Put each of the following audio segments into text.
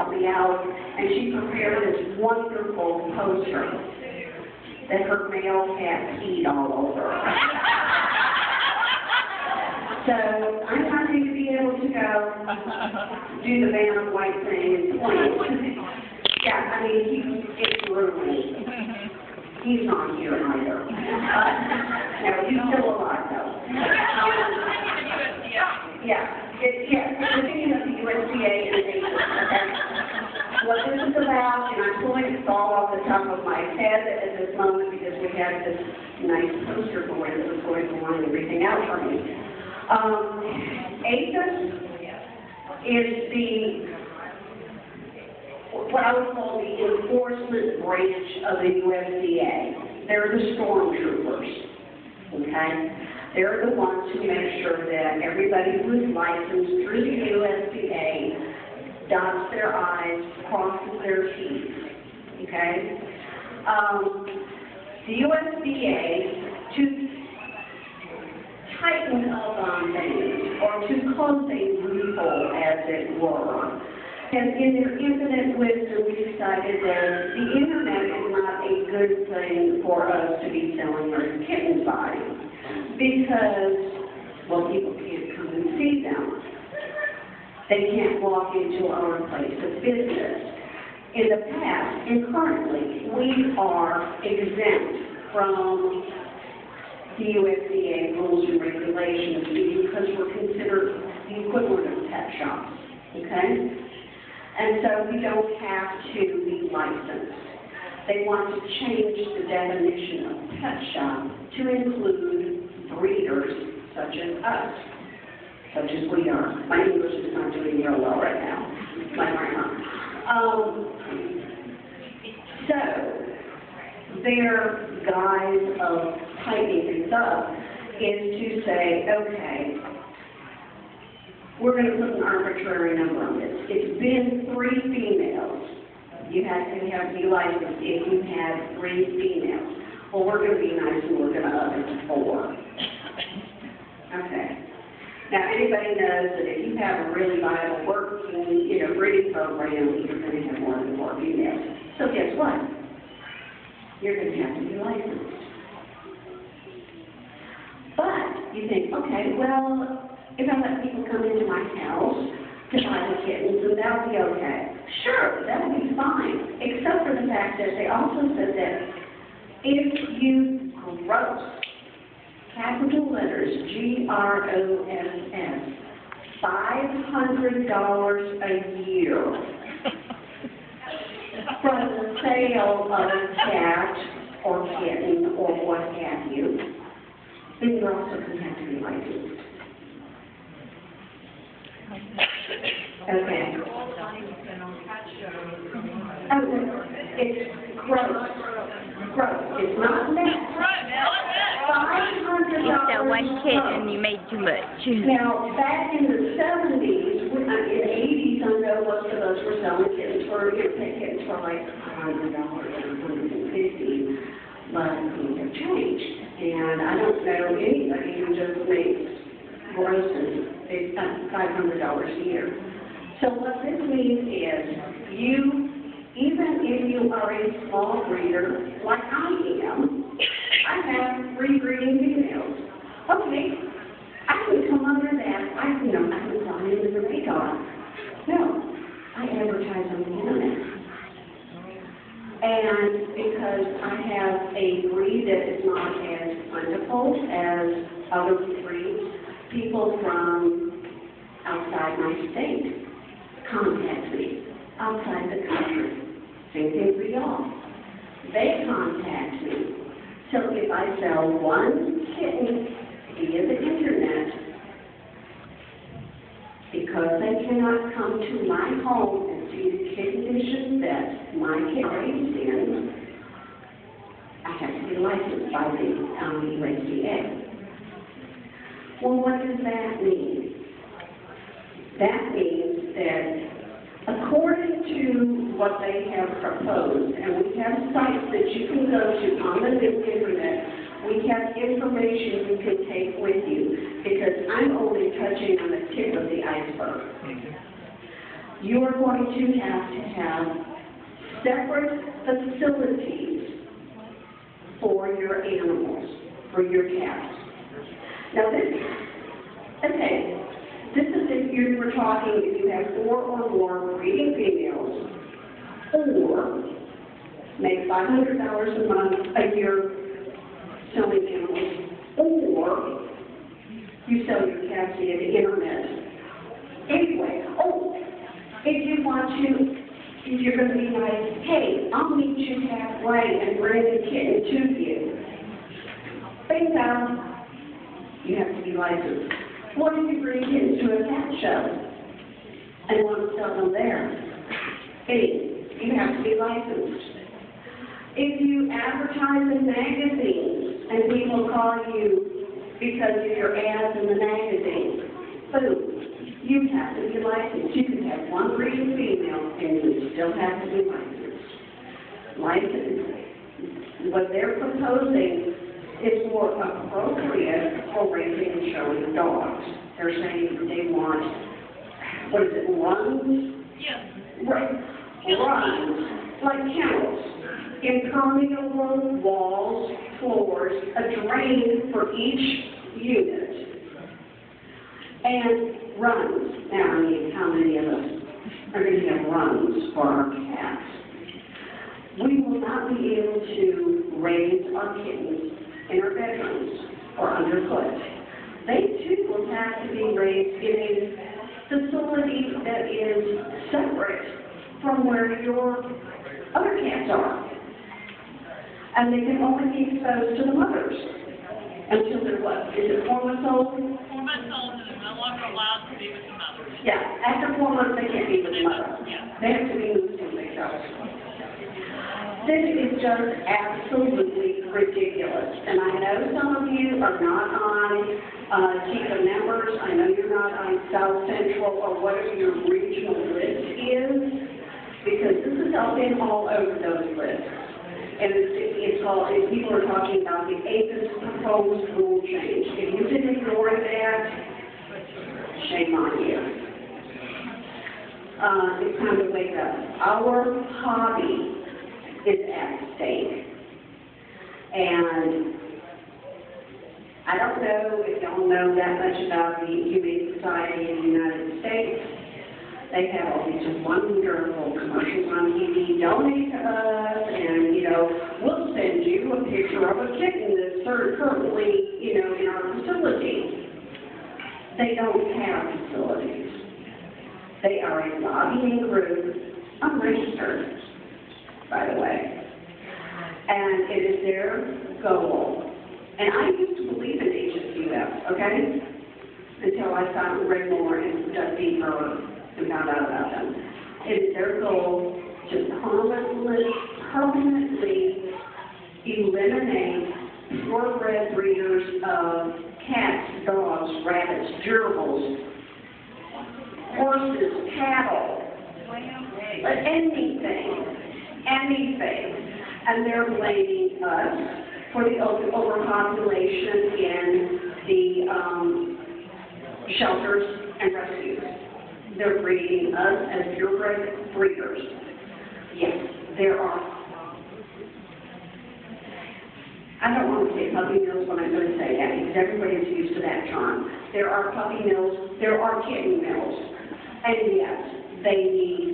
me out, and she prepared this wonderful poster that her male cat peed all over. So I'm happy to be able to go do the Van White thing and point. Yeah, I mean, it's ruined. He's not here either. No, he's still alive though. We're thinking of the USDA and APHIS, okay? What this is about, and I'm pulling this all off the top of my head at this moment because we had this nice poster for it that was going to line everything out for me. APHIS is what I would call the enforcement branch of the USDA. They're the stormtroopers, okay? They're the ones who make sure that everybody who is licensed through the USDA dots their I's, crosses their T's, okay? The USDA, to tighten up on things, or to close a loophole, as it were, and in their infinite wisdom, we decided that the internet is not a good thing for us to be selling our kittens by, because, well, people can't come and see them. They can't walk into our place of business. In the past, and currently, we are exempt from the USDA rules and regulations because we're considered the equivalent of pet shops, okay? And so we don't have to be licensed. They want to change the definition of pet shop to include breeders such as us, such as we are. My English is not doing real well right now. So their guise of tightening things up is to say, okay, we're going to put an arbitrary number on this. It's been 3 females. You have to be licensed if you have 3 females. Well, we're going to be nice and we're going to up it to 4. Okay. Now, anybody knows that if you have a really viable working, breeding program, you're going to have more than 4 females. So guess what? You're going to have to be licensed. But you think, okay, well, if I let people come into my house to buy the kittens, then that'll be okay. Sure, that'll be fine, except for the fact that they also said that if you gross, capital letters, G-R-O-S-S, $500 a year from the sale of a cat or kitten or what have you, then you're also going to have to be licensed. Okay. It's gross. Gross. It's not net. $500. You sell one kitten, you made too much. Now, back in the 70s, in the 80s, I know most of us were selling kittens for, pet kittens for like $100 or $150, but things have changed. And I don't know anybody who just makes grosses $500 a year. So what this means is even if you are a small breeder, like I am, I have 3 breeding females. Okay, I can come under that. I can come into the radar. No, I advertise on the internet. And because I have a breed that is not as plentiful as other breeds, people from outside my state contact me, outside the country. Same thing for y'all. They contact me. So if I sell one kitten via the internet, because they cannot come to my home and see the conditions that my kitten raised in, I have to be licensed by the USDA. Well, what does that mean? That means that according to what they have proposed, and we have sites that you can go to on the internet, we have information you can take with you, because I'm only touching on the tip of the iceberg. you are going to have separate facilities for your animals, for your cats. Now this is if you were talking, if you have 4 or more breeding females, or make $500 a month, a year, selling animals, or you sell your cats via the internet. Anyway, if you want to, if you're going to be like, hey, I'll meet you halfway and bring the kitten to you. Bingo. You have to be licensed. What if you bring kittens to a cat show and want to sell them there? Hey, you have to be licensed. If you advertise in magazines and people call you because of your ads in the magazine, boom. You have to be licensed. You can have 1 breeding female and you still have to be licensed. What they're proposing is more appropriate for raising and showing dogs. They're saying they want, what is it, runs? Yes. Right. Runs, like kennels. Impermeable walls, floors, a drain for each unit. And runs. Now, I mean, how many of us are going to have runs for our cats? We will not be able to raise our kittens in our bedrooms or underfoot. They, too, will have to be raised in a facility that is separate from where your other cats are. And they can only be exposed to the mothers until they're what? Is it 4 months old? 4 months old and they're no longer allowed to be with the mother. Yeah, after 4 months they can't be with the mother. Yeah. They have to be moved to themselves. This is just absolutely ridiculous. And I know some of you are not on TICA members. I know you're not on South Central or whatever your regional list is, because this is up in all over those lists. And it's called, and people are talking about the APHIS proposed rule change. If you've been ignoring that, shame on you. It's time to wake up. Our hobby is at stake. And I don't know if y'all know that much about the Humane Society in the United States. They have all these wonderful commercials on TV, donate to us, and, we'll send you a picture of a kitten that's currently, in our facility. They don't have facilities. They are a lobbying group, unregistered, by the way. And it is their goal. And I used to believe in HSUF, okay? Until I read more and dug deeper and found out about them. It is their goal to permanently eliminate purebred breeders of cats, dogs, rabbits, gerbils, horses, cattle, anything. And they're blaming us for the overpopulation in the shelters and rescues. They're breeding us as purebred breeders. Yes, there are. I don't want to say puppy mills when I'm going to say that, because everybody's used to that term. There are puppy mills, there are kitten mills, and yes, they need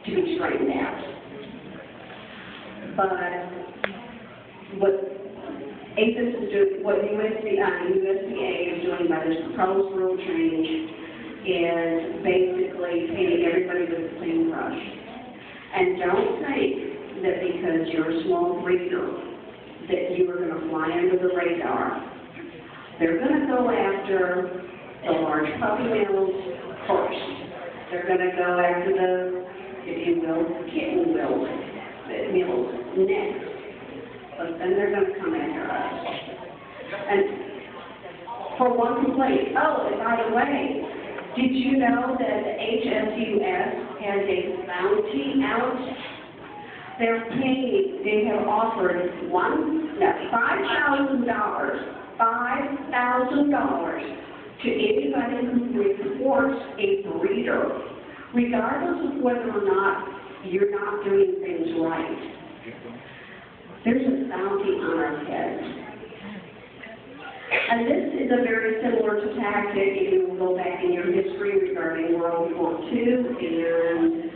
to be straightened out. But what APHIS is doing, what USDA is doing by this proposed rule change is basically painting everybody with a clean brush. And don't think that because you're a small breeder that you are going to fly under the radar. They're going to go after the large puppy mills first. They're going to go after the, if you will, kitten mills next. But then they're going to come after us. And for one complaint, oh, and by the way, did you know that the HSUS has a bounty out? They're paying, they have offered $5,000 to anybody who reports a breeder regardless of whether or not you're not doing things right, there's a bounty on our heads. And this is a very similar tactic if you go back in your history regarding World War II and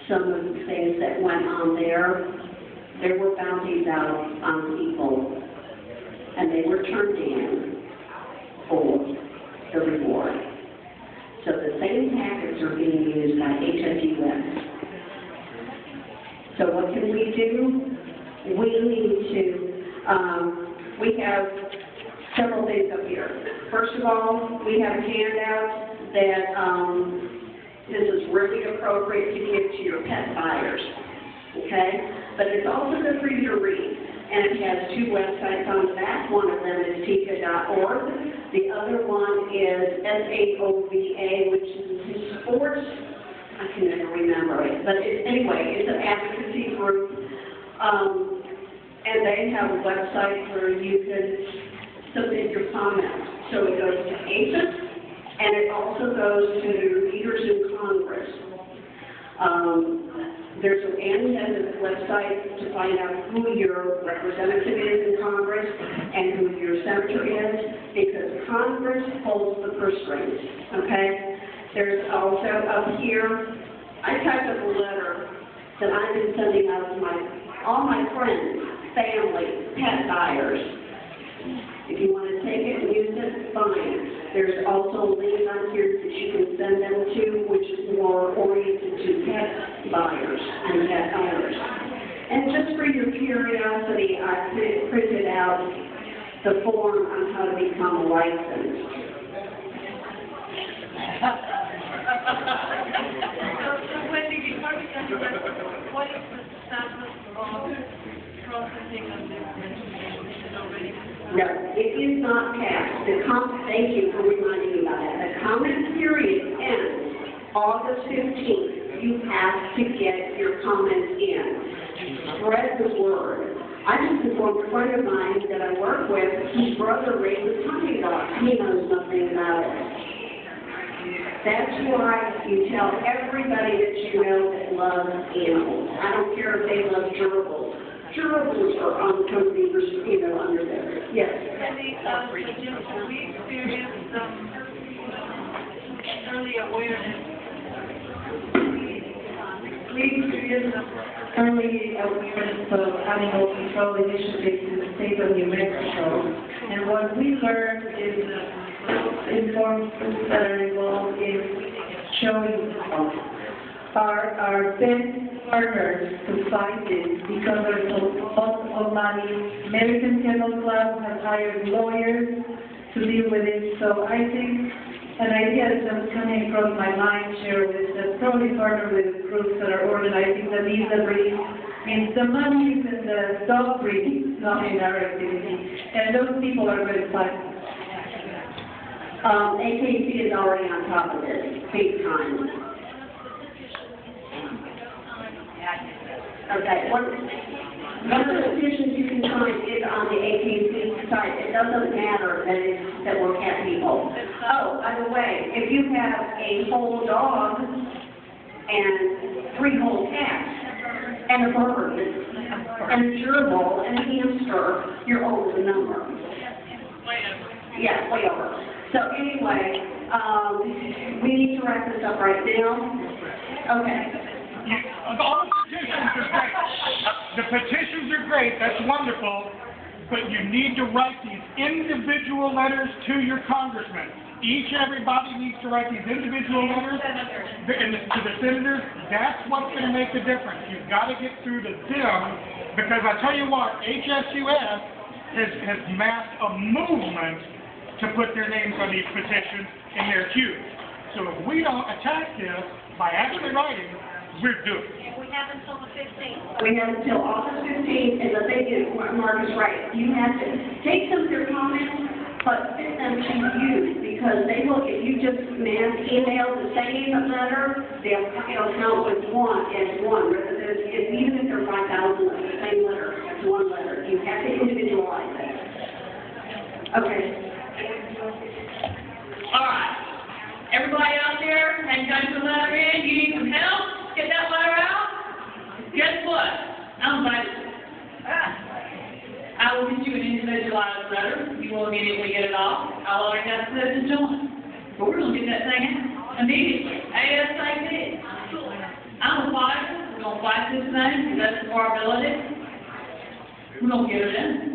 some of the things that went on there. There were bounties out on people, and they were turned in for the reward. So the same tactics are being used by HSUS. So what can we do? We need to, we have several things up here. First of all, we have a handout that this is really appropriate to give to your pet buyers, okay? But it's also good for you to read. And it has two websites on the back. One of them is tika.org. The other one is SAOVA, which is sports. I can never remember it. But anyway, it's an advocacy group. And they have a website where you can submit your comments. So it goes to APHIS, and it also goes to leaders in Congress. Annie has a website to find out who your representative is in Congress and who your senator is, because Congress holds the purse strings, okay? There's also up here, I typed up a letter that I've been sending out to all my friends, family, pet buyers. If you want to take it and use it, fine. There's also a link on here that you can send them to, which is more oriented to pet buyers and pet owners. And just for your curiosity, I printed out the form on how to become licensed. So Wendy, before we get to that, what is the status of processing of this legislation? Is it already? No, it is not passed. Thank you for reminding me about that. The comment period ends August 15th. You have to get your comments in. Spread the word. I just informed a friend of mine that I work with, whose brother raises hunting dogs. He knows nothing about it. That's why you tell everybody that you know that loves animals. I don't care if they love gerbils. Gerbils are on company, under there. Yes. And we experienced early awareness. We experienced early awareness of animal control initiatives in the state of New Mexico. And what we learned is informed groups that are involved in showing our best partners to fight this because there's a lot of money. American Kennel Club has hired lawyers to deal with it. So I think an idea that's coming across my mind, Cheryl, is that probably partner with groups that are organizing the visa breed. Means the money is in the dog breeding, not in our activity. And those people are going to fight. AKC is already on top of this, big time. Okay, one of the petitions you can find is on the APHIS site. It doesn't matter that we're cat people. Oh, by the way, if you have a whole dog and 3 whole cats and a bird and a gerbil and a hamster, you're over the number. Yeah, way over. So anyway, we need to wrap this up right now. Okay. All the petitions are great. The petitions are great. That's wonderful. But you need to write these individual letters to your congressman. Everybody needs to write these individual letters to the senators. That's what's going to make the difference. You've got to get through to them, because I tell you what, HSUS has massed a movement to put their names on these petitions in their queues. So if we don't attack this by actually writing, we're doomed. We have until the 15th. We have until August 15th, and the thing is, Mark is right. You have to take some of your comments, but fit them to you, because they look, if you just email the same letter, they'll count with one as one. Even if they're 5,000 of the same letter, it's one letter. You have to individualize it. Okay. All right. Everybody out there has got your letter in, you need some help, get that letter out. Guess what? I'm like, I will get you an individualized letter. You will immediately get it off. All I got to do is join. But we're going to get that thing out immediately. ASAP. I'm a fighter. We're going to fight this thing to the best of our ability. We're going to get it in.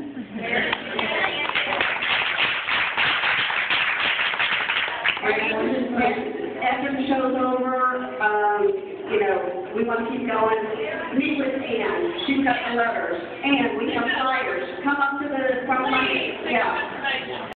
After the show's over, you know, we want to keep going. Meet with Ann. She's got the letters. And we have flyers. Come up to the front line. Yeah.